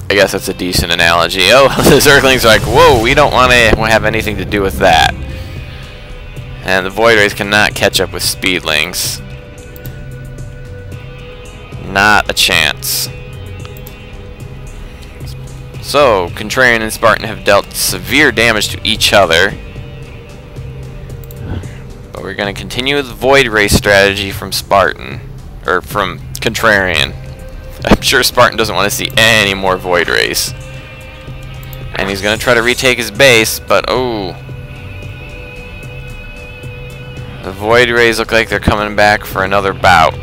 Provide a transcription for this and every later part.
I guess that's a decent analogy. Oh, the Zerglings are like, whoa, we don't want to have anything to do with that. And the Void Rays cannot catch up with Speedlings. Not a chance. So, Contrarian and Spartan have dealt severe damage to each other. But we're going to continue the Void Ray strategy from Spartan. Or from Contrarian. I'm sure Spartan doesn't want to see any more Void Rays. And he's going to try to retake his base, but oh. The Void Rays look like they're coming back for another bout.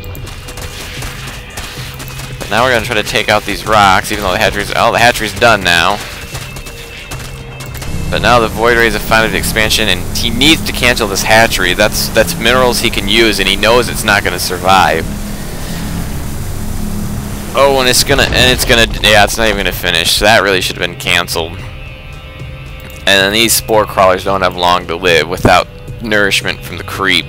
But now we're going to try to take out these rocks, even though the hatchery's... Oh, the hatchery's done now. But now the Void Rays have found an expansion, and he needs to cancel this hatchery. That's minerals he can use, and he knows it's not going to survive. Oh, and it's gonna, yeah, it's not even gonna finish. So that really should have been canceled. And then these spore crawlers don't have long to live without nourishment from the creep.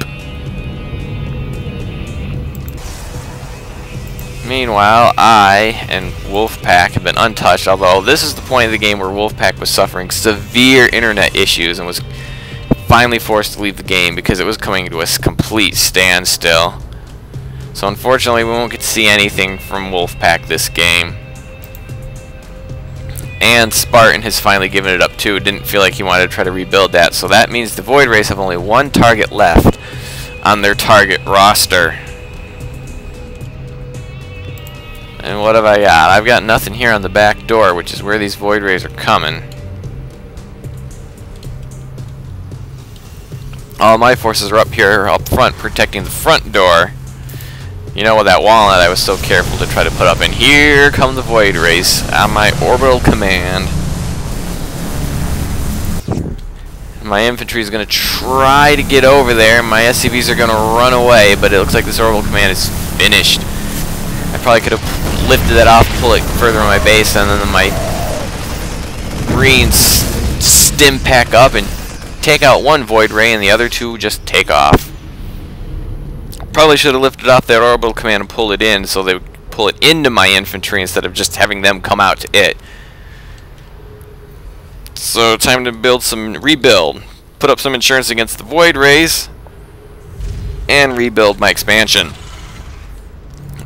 Meanwhile, I and Wolfpack have been untouched, although this is the point of the game where Wolfpack was suffering severe internet issues and was finally forced to leave the game because it was coming to a complete standstill. So unfortunately we won't get to see anything from Wolfpack this game. And Spartan has finally given it up too. Didn't feel like he wanted to try to rebuild that. So that means the Void Rays have only one target left on their target roster. And what have I got? I've got nothing here on the back door, which is where these Void Rays are coming. All my forces are up here, up front, protecting the front door. You know, with that walnut I was so careful to try to put up. And here come the Void Rays on my orbital command. My infantry is going to try to get over there. My SCVs are going to run away, but it looks like this orbital command is finished. I probably could have lifted that off, pull it further on my base, and then my Marines stim pack up and take out one Void Ray, and the other two just take off. Probably should have lifted off that orbital command and pulled it in so they would pull it into my infantry instead of just having them come out to it. So time to rebuild. Put up some insurance against the Void Rays and rebuild my expansion.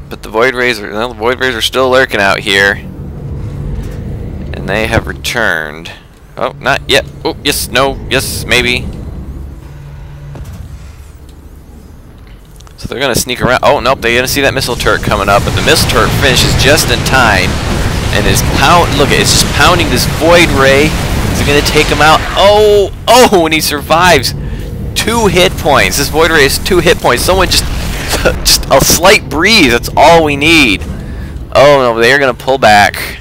But the Void Rays are still lurking out here. And they have returned. Oh, not yet. Oh, yes, no, yes, maybe. So they're going to sneak around. Oh, nope, they're going to see that missile turret coming up. But the missile turret finishes just in time. And is look, it's just pounding this Void Ray. Is it going to take him out? Oh, and he survives. 2 hit points. This Void Ray is 2 hit points. Someone just a slight breeze. That's all we need. Oh, no, they're going to pull back.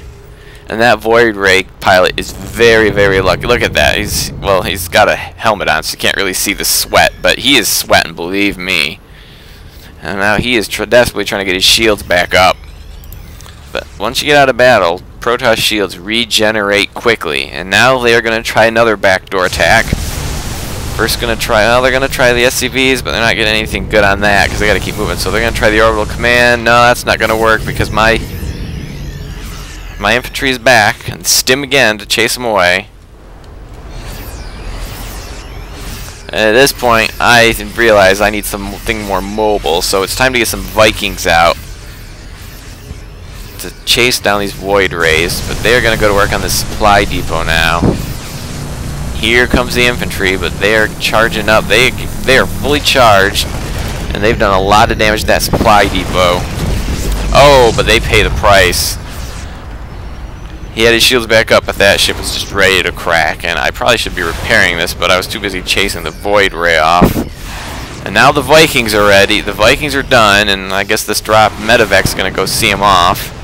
And that Void Ray pilot is very, very lucky. Look at that. He's got a helmet on, so you can't really see the sweat. But he is sweating, believe me. And now he is desperately trying to get his shields back up. But once you get out of battle, Protoss shields regenerate quickly. And now they are going to try another backdoor attack. First they're going to try the SCVs, but they're not getting anything good on that because they got to keep moving. So they're going to try the orbital command. No, that's not going to work because my infantry is back and stim again to chase them away. At this point, I realize I need something more mobile, so it's time to get some Vikings out to chase down these Void Rays, but they're going to go to work on the supply depot now. Here comes the infantry, but they are charging up. They are fully charged, and they've done a lot of damage to that supply depot. Oh, but they pay the price. He had his shields back up, but that ship was just ready to crack, and I probably should be repairing this, but I was too busy chasing the Void Ray off. And now the Vikings are ready. The Vikings are done, and I guess this drop Medivac's going to go see him off.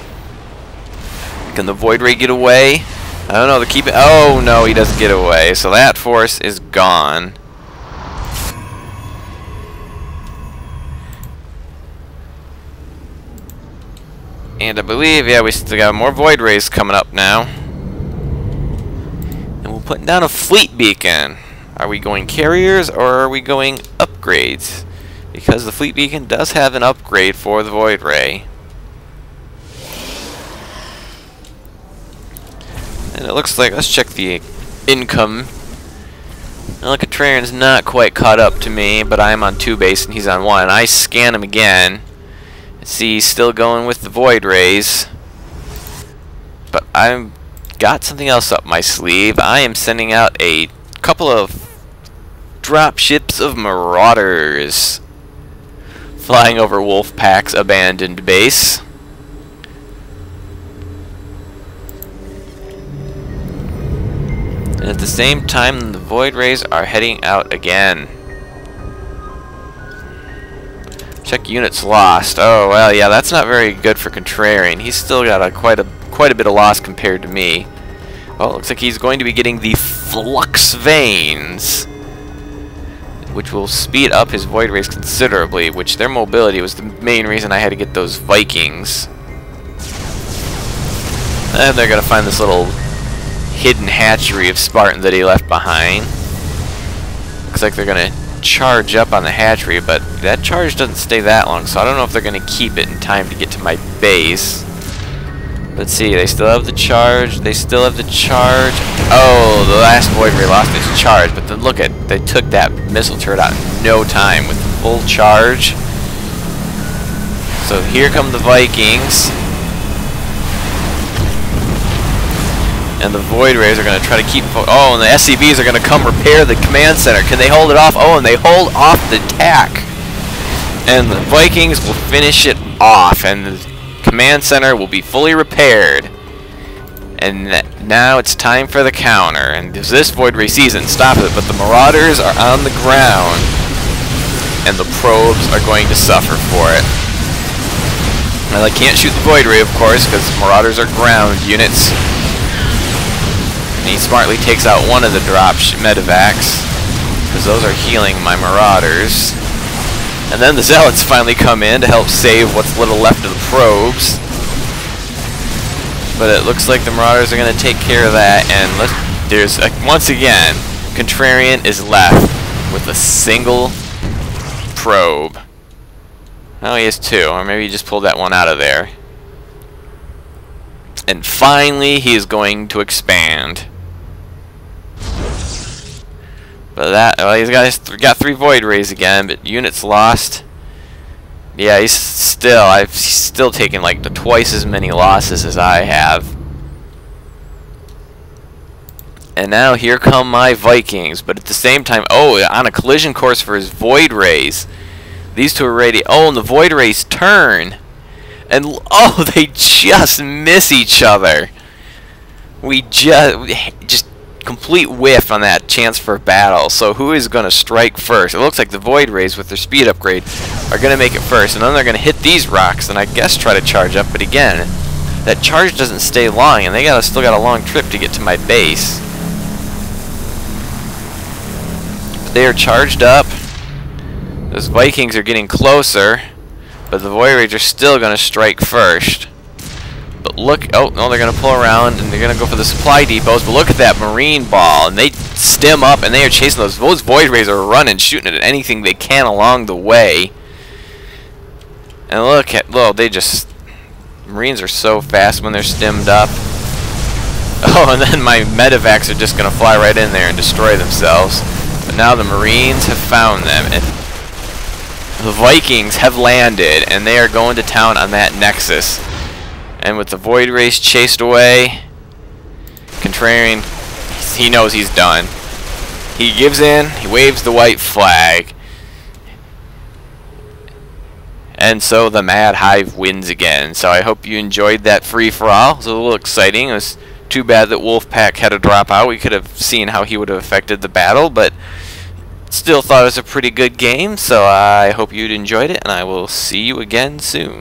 Can the Void Ray get away? I don't know. They're keeping... Oh, no, he doesn't get away. So that force is gone. And I believe, yeah, we still got more Void Rays coming up now. And we're putting down a fleet beacon. Are we going carriers or are we going upgrades? Because the fleet beacon does have an upgrade for the Void Ray. And it looks like, let's check the income. Well, Contrarian's not quite caught up to me, but I'm on 2 base and he's on 1. I scan him again. See, he's still going with the Void Rays. But I've got something else up my sleeve. I am sending out a couple of drop ships of Marauders flying over Wolfpack's abandoned base. And at the same time, the Void Rays are heading out again. Check units lost. Oh, well, yeah, that's not very good for Contrarian. He's still got quite a bit of loss compared to me. Well, it looks like he's going to be getting the Flux Veins, which will speed up his Void Rays considerably, which their mobility was the main reason I had to get those Vikings. And they're going to find this little hidden hatchery of Spartan that he left behind. Looks like they're going to charge up on the hatchery, but that charge doesn't stay that long, so I don't know if they're going to keep it in time to get to my base. Let's see, they still have the charge, they still have the charge. Oh, the last Void Ray lost his charge, but then look at, they took that missile turret out in no time with full charge. So here come the Vikings. And the Void Rays are going to try to keep... Oh, and the SCVs are going to come repair the command center. Can they hold it off? Oh, and they hold off the attack. And the Vikings will finish it off. And the command center will be fully repaired. And now it's time for the counter. And this Void Ray season, stop it. But the Marauders are on the ground. And the probes are going to suffer for it. Well, they can't shoot the Void Ray, of course, because Marauders are ground units. And he smartly takes out one of the drop medevacs, because those are healing my Marauders. And then the Zealots finally come in to help save what's little left of the probes. But it looks like the Marauders are going to take care of that. And there's once again, Contrarian is left with a single probe. Oh, he has 2, or maybe he just pulled that one out of there. And finally, he is going to expand. But that, well, he's got 3 Void Rays again, but units lost. Yeah, he's still taking like twice as many losses as I have. And now here come my Vikings, but at the same time, oh, on a collision course for his Void Rays. These 2 are ready. Oh, and the Void Rays turn. And oh, they just miss each other. We just complete whiff on that chance for battle. So who is going to strike first? It looks like the Void Rays with their speed upgrade are going to make it first, and then they're going to hit these rocks and I guess try to charge up. But again, that charge doesn't stay long, and they still got a long trip to get to my base. But they are charged up. Those Vikings are getting closer. But the Void Rays are still going to strike first. But look, oh, no, they're going to pull around and they're going to go for the supply depots. But look at that Marine ball. And they stem up and they are chasing those. Those Void Rays are running, shooting at anything they can along the way. And look at, well, Marines are so fast when they're stemmed up. Oh, and then my medevacs are just going to fly right in there and destroy themselves. But now the Marines have found them. And the Vikings have landed, and they are going to town on that Nexus. And with the Void Rays chased away, Contrarian, he knows he's done. He gives in, he waves the white flag. And so the Mad Hive wins again. So I hope you enjoyed that free-for-all. It was a little exciting. It was too bad that Wolfpack had to drop out. We could have seen how he would have affected the battle, but still thought it was a pretty good game. So I hope you'd enjoyed it, and I will see you again soon.